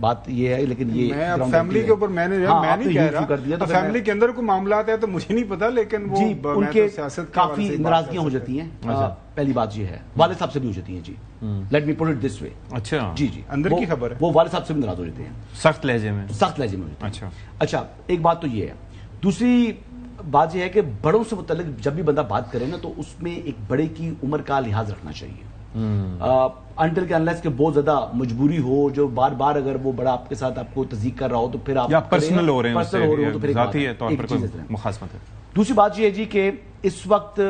بات یہ ہے. لیکن یہ میں اب فیملی کے اوپر میں نہیں کہہ کر دیا رہا, فیملی کے اندر کوئی معاملات ہے تو مجھے نہیں پتا, لیکن وہ ان کے کافی ناراضگیاں ہو جاتی ہیں. پہلی بات یہ ہے والد صاحب سے بھی ہو جاتی ہیں جی, let me put it this وے. اچھا جی جی اندر کی خبر ہے, وہ والد صاحب سے بھی ناراض ہو جاتے ہیں سخت لہجے میں, سخت لہجے میں. اچھا ایک بات تو یہ ہے. دوسری بات یہ ہے کہ بڑوں سے متعلق جب بھی بندہ بات کرے نا تو اس میں ایک بڑے کی عمر کا لحاظ رکھنا چاہیے, انٹل کے انلیس کہ بہت زیادہ مجبوری ہو, جو بار بار اگر وہ بڑا آپ کے ساتھ آپ کو تصدیق کر رہا ہو تو پھر آپ پرسنل ہو رہے ہیں, تو پھر ذاتی طور پر کوئی مخالفت ہے. دوسری بات یہ ہے جی کہ اس وقت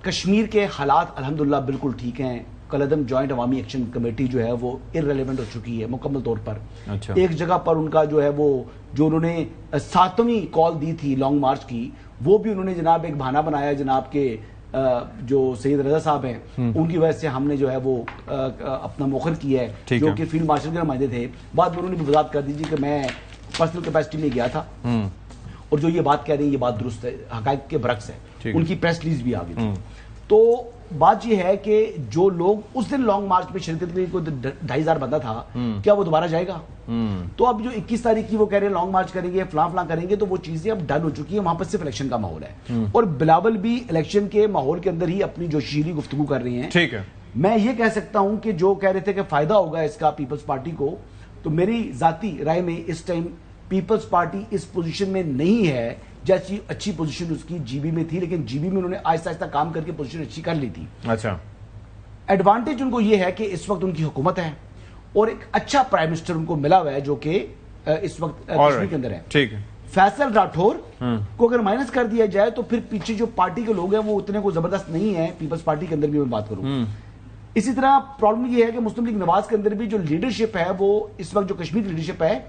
کشمیر کے حالات الحمدللہ بالکل ٹھیک ہیں. کالعدم جوائنٹ عوامی ایکشن کمیٹی جو ہے وہ ارریلیونٹ ہو چکی ہے مکمل طور پر. ایک جگہ پر ان کا جو ہے وہ جو انہوں نے 7ویں کال دی تھی لانگ مارچ کی, وہ بھی انہوں نے جناب ایک بہانہ بنایا جناب کے جو سید رضا صاحب ہیں ان کی وجہ سے ہم نے جو ہے وہ اپنا مؤخر کیا ہے, جو کہ فیلڈ مارشل کے نمائندے تھے. بعد میں انہوں نے بھی وضاحت کر دی جی کہ میں پرسنل کیپیسٹی میں گیا تھا اور جو یہ بات کہہ رہی ہیں یہ بات درست ہے, حقائق کے برعکس ہے. ان کی پریس ریلیز بھی آ گئی تھی. تو بات یہ ہے کہ جو لوگ اس دن لانگ مارچ میں شرکت کے لیے کوئی 2,500 بندہ تھا, کیا وہ دوبارہ جائے گا؟ تو اب جو 21 تاریخ کی وہ کہہ رہے ہیں لانگ مارچ کریں گے, فلاں کریں گے, تو وہ چیزیں اب ڈن ہو چکی ہیں. وہاں پر صرف الیکشن کا ماحول ہے, اور بلاول بھی الیکشن کے ماحول کے اندر ہی اپنی جو شیریں گفتگو کر رہی ہیں. ٹھیک ہے, میں یہ کہہ سکتا ہوں کہ جو کہہ رہے تھے کہ فائدہ ہوگا اس کا پیپلز پارٹی کو, تو میری ذاتی رائے میں اس ٹائم پیپلز پارٹی اس پوزیشن میں نہیں ہے جیسی اچھی پوزیشن اس کی جی بی میں تھی. لیکن جی بی میں انہوں نے آہستہ آہستہ کام کر کے پوزیشن اچھی کر لی تھی. اچھا, ایڈوانٹیج ان کو یہ ہے کہ اس وقت ان کی حکومت ہے اور ایک اچھا پرائم منسٹر ان کو ملا ہوا ہے جو کہ اس وقت کشمیر کے اندر ہے. ٹھیک ہے, فیصل راٹھور کو اگر مائنس کر دیا جائے تو پھر پیچھے جو پارٹی کے لوگ ہیں وہ اتنے کو زبردست نہیں ہے. پیپلز پارٹی کے اندر بھی میں بات کروں, اسی طرح پرابلم یہ ہے کہ مسلم لیگ نواز کے اندر بھی جو لیڈرشپ ہے وہ اس وقت جو کشمیر لیڈرشپ ہے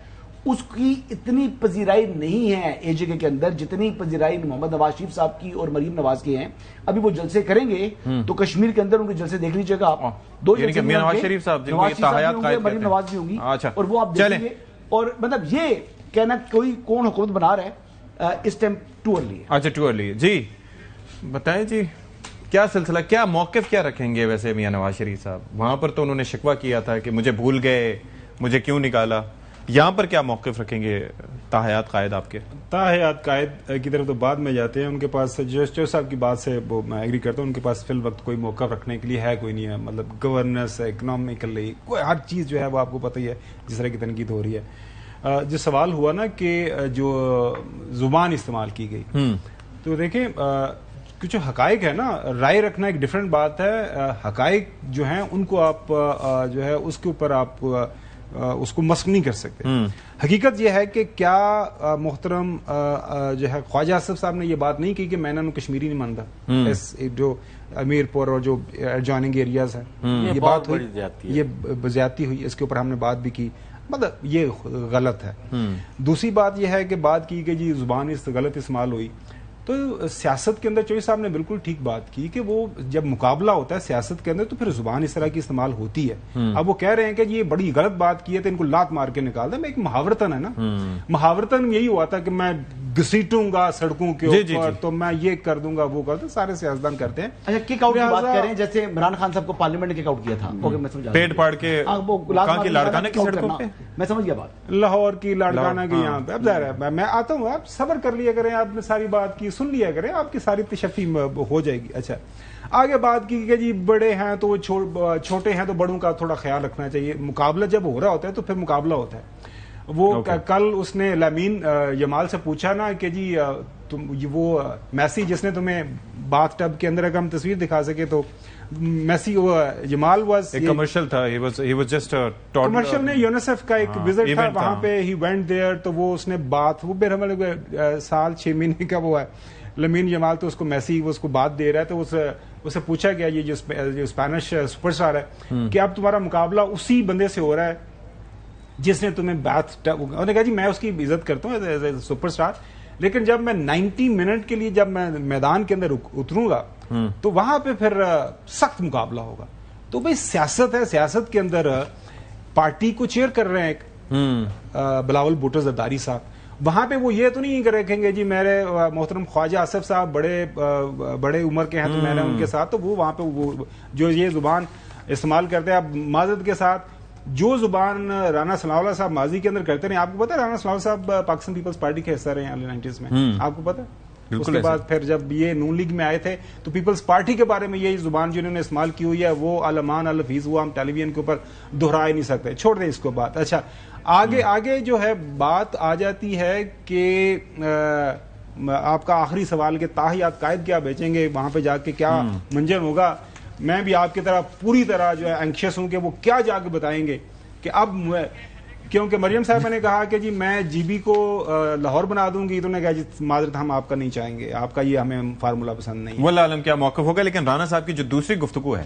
اس کی اتنی پذیرائی نہیں ہے اے جے کے اندر جتنی پذیرائی محمد نواز شریف صاحب کی اور مریم نواز کی ہیں. ابھی وہ جلسے کریں گے تو کشمیر کے اندر ان کے جلسے دیکھ لیجیے گا آپ, 2 جلسے نواز شریف صاحب مریم نواز بھی ہوں گی, اور وہ آپ دیکھیں گے. اور مطلب یہ کہنا کوئی کون حکومت بنا رہا ہے اس ٹائم ٹو ارلی ہے. اچھا ٹو ارلی ہے جی. بتائیں جی کیا سلسلہ, کیا موقف کیا رکھیں گے ویسے میاں نواز شریف صاحب؟ وہاں پر تو انہوں نے شکوہ کیا تھا کہ مجھے بھول گئے, مجھے کیوں نکالا. یہاں پر کیا موقف رکھیں گے تاحیات قائد آپ کے؟ تاحیات قائد کی طرف تو بعد میں جاتے ہیں. ان کے پاس جو صاحب کی بات سے وہ میں ایگری کرتا ہوں, ان کے پاس فی الوقت کوئی موقف رکھنے کے لیے ہے کوئی نہیں ہے. مطلب گورننس, اکنامکلی کوئی ہر چیز جو ہے وہ آپ کو پتہ ہی ہے جس طرح کی تنقید ہو رہی ہے. جو سوال ہوا نا کہ جو زبان استعمال کی گئی, تو دیکھیں کچھ حقائق ہے نا, رائے رکھنا ایک ڈفرینٹ بات ہے. حقائق جو ہیں ان کو آپ جو ہے اس کے اوپر آپ اس کو مسخ نہیں کر سکتے. حقیقت یہ ہے کہ کیا محترم جو ہے خواجہ آصف صاحب نے یہ بات نہیں کی کہ میں نے کشمیری نہیں مانتا, جو امیر پور اور جو ایڈجوائننگ ایریاز ہیں, یہ بات ہوئی, یہ زیادتی ہوئی, اس کے اوپر ہم نے بات بھی کی. مطلب یہ غلط ہے. دوسری بات یہ ہے کہ بات کی کہ جی زبان غلط استعمال ہوئی. تو سیاست کے اندر چوہدری صاحب نے بالکل ٹھیک بات کی کہ وہ جب مقابلہ ہوتا ہے سیاست کے اندر تو پھر زبان اس طرح کی استعمال ہوتی ہے. اب وہ کہہ رہے ہیں کہ یہ بڑی غلط بات کی ہے تو ان کو لات مار کے نکال دیں. میں ایک محاورتن ہے نا, محاورتن یہی ہوا تھا کہ میں گھسیٹوں گا سڑکوں کے اوپر, تو میں یہ کر دوں گا وہ کر دوں, سارے سیاستدان کرتے ہیں. اچھا کک آؤٹ کی بات کریں, جیسے عمران خان صاحب کو پارلیمنٹ نے کک آؤٹ کیا تھا, پیٹ پاڑ کے کہاں کی لاڑکانہ کی سڑکوں پہ, میں سمجھ گیا بات, لاہور کی لاڑکانہ کی یہاں پہ. اب ظاہر ہے میں آتا ہوں, آپ صبر کر لیا کریں, آپ نے ساری بات کی سن لیا کریں, آپ کی ساری تشفی ہو جائے گی. اچھا آگے بات کی کہ جی بڑے ہیں تو وہ چھوٹے ہیں تو بڑوں کا تھوڑا خیال رکھنا چاہیے. مقابلہ جب ہو رہا ہوتا ہے تو پھر مقابلہ ہوتا ہے. وہ کل اس نے لامین یمال سے پوچھا نا کہ جی وہ میسی جس نے تمہیں باتھ ٹب کے اندر اگر ہم تصویر دکھا سکے تو میسی یمال واز کمرشل تھا, he was just a commercial نے یونیسیف کا ایک وزٹ تھا وہاں پہ, he went there, تو وہ اس نے بات, وہ پھر ہمارے سال 6 مہینے کا وہ ہے لامین یمال, تو اس کو میسی اس کو بات دے رہا ہے. تو اسے پوچھا گیا یہ جو اسپینش سپر اسٹار ہے کہ اب تمہارا مقابلہ اسی بندے سے ہو رہا ہے جس نے تمہیں بات, انہوں نے کہا جی میں اس کی عزت کرتا ہوں ایز اے سپر اسٹار, لیکن جب میں 90 منٹ کے لیے جب میں میدان کے اندر اتروں گا تو وہاں پہ پھر سخت مقابلہ ہوگا. تو بھائی سیاست ہے, سیاست کے اندر پارٹی کو چیئر کر رہے ہیں بلاول بھٹو زرداری صاحب, وہاں پہ وہ یہ تو نہیں رکھیں گے جی میرے محترم خواجہ آصف صاحب بڑے عمر کے ہیں تو میں نے ان کے ساتھ, تو وہ وہاں پہ وہ جو یہ زبان استعمال کرتے ہیں. اب معذرت کے ساتھ جو زبان رانا ثناء اللہ صاحب ماضی کے اندر کرتے رہے، آپ کو پتا ہے رانا ثناء اللہ صاحب پاکستان پیپلز پارٹی کے حصہ رہے ہیں ارلی 90s میں، آپ کو پتا ہے؟ اس کے بعد پھر جب یہ نون لیگ میں آئے تھے تو پیپلز پارٹی کے بارے میں یہی زبان جو انہوں نے استعمال کی ہوئی ہے وہ علمان الفیظ، وہ ہم ٹیلی ویژن کے اوپر دہرا ہی نہیں سکتے، چھوڑ دیں اس کو بات. اچھا آگے جو ہے بات آ جاتی ہے کہ آپ کا آخری سوال کہ تاحیات قائد کیا بیچیں گے، وہاں پہ جا کے کیا منجر ہوگا. میں بھی آپ کی طرح پوری طرح جو ہے اینکشس ہوں کہ وہ کیا جا کے بتائیں گے کہ اب، کیونکہ مریم صاحب نے کہا کہ جی میں جی بی کو لاہور بنا دوں گی، تو نے کہا جی معذرت ہم آپ کا نہیں چاہیں گے، آپ کا یہ ہمیں فارمولا پسند نہیں ہے. واللہ عالم کیا موقف ہوگا. لیکن رانا صاحب کی جو دوسری گفتگو ہے